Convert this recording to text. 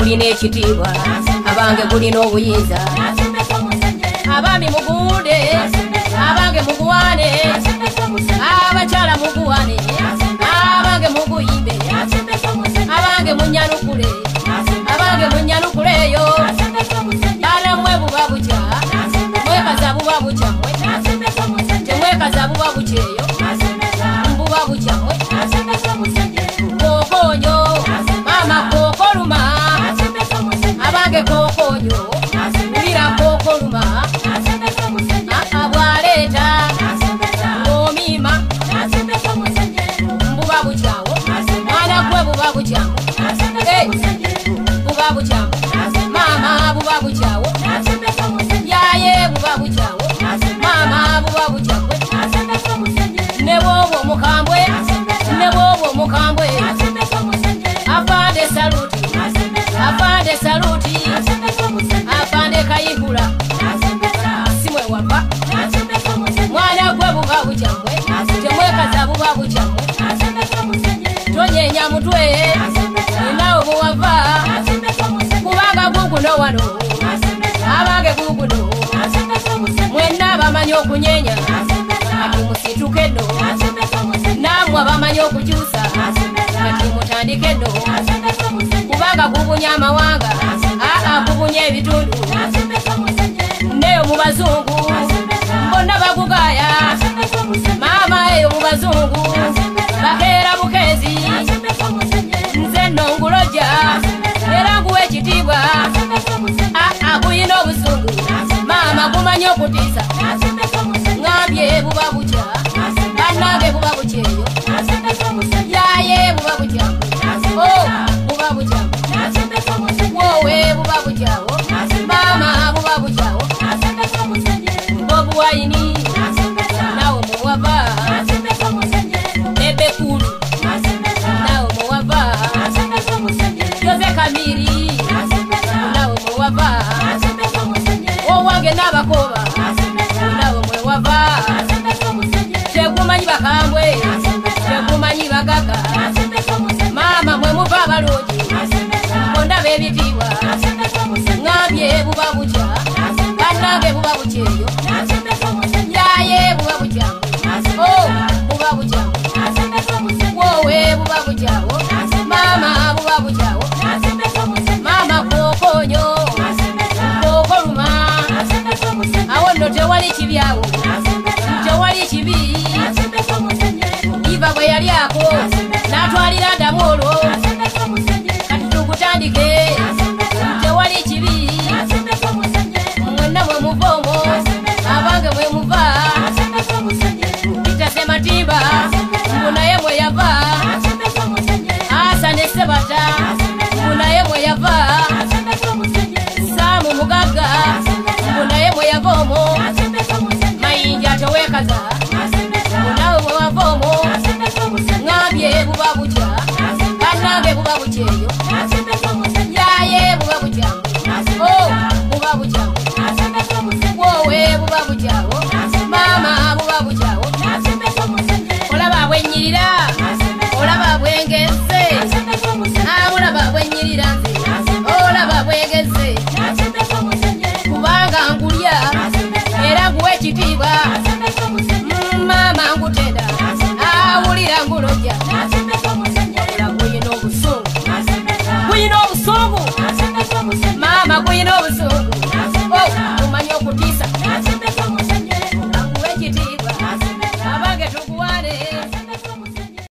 mulina ekitiibwa abange mulina obuyinza abami mugunde abange muguwane abakyala muguwane abange muguyimbe abange munyanukule abange munyanukuleyo bana mwe buba bukya mwekaza buba bukya mwe temwekaza buba bukyeyo buba bukya mwe kokonyo mama kokoluma abange kokonyo ulira kokoluma abwaleeta omima buba bukyawo mwana gwe buba bukyawo buba bukyawo mama buba bukyawo yaye buba bukyawo mama buba bukyawo ne bwobwo mukambwe ne bwobwo mukambwe afande saluti afande saluti afande kayihula simwe wapa mwana gwe buba bukyamwe temwekaza buba bukyamwe tonyenya mutwe inawo buwava kubanga guguno wano abange guguno mwenna bamanyi okunyenya ati musituke no namwe bamanyi okukyusa ati mutandike no kubanga gubunya amawanga gubunya ebitundu neyo mu bazungu mbonna bagugaya mama eyo mu bazungu bakeera bukezi nze nno nguloja era nguwa ekitiibwa guyina obuzungu mama gumanyi okutiisa ngambye buba bukya bannange buba bukyeyo yaye buba bukya buba bukya wowe buba bukyawo mama buba bukyawo obuwayini nawo muwava nebekulu nawo muwava yoze kamiri nawo muwava owange n'abakoba nawo mwewava tegumanyi bakambwe tegumanyi bagaga mama mwe muva abaloji ondaba ebitiibwa ngambye buba bukya bannange buba bukyeyo yaye buba bukya buba bukya wowe buba bukyawo mama buba bukyawo mama kokonyo kokoluma awo nno tewali kibyawo tewali kibi iva bwe yali ako n'atwalira adamu olwo kati tugutandike tewali kibi mwenna mwe muvomo abange mwe muva bitase matimba mbu naye mwe yava asa ne sebata mbu naye mwe yava saamu mugaga mbu naye mwe yava omwo mayinja tewekaza mbu nawe mwe wava omwo ngambye buba bukya bannange buba bukyeyo yaye buba bukya buba bukya wowe buba bukyawo mama buba bukyawo olaba bwenyirira olaba bwengeze olaba bwenyirira nze olaba bwengeze kubanga ngulya era nguwa ekitiibwa mama ngutenda awulira nguloja ola guyina obusungu guyina obusungu mama guyina obusungu omanyi okutiisa nguwa ekitiibwa abange tuguwane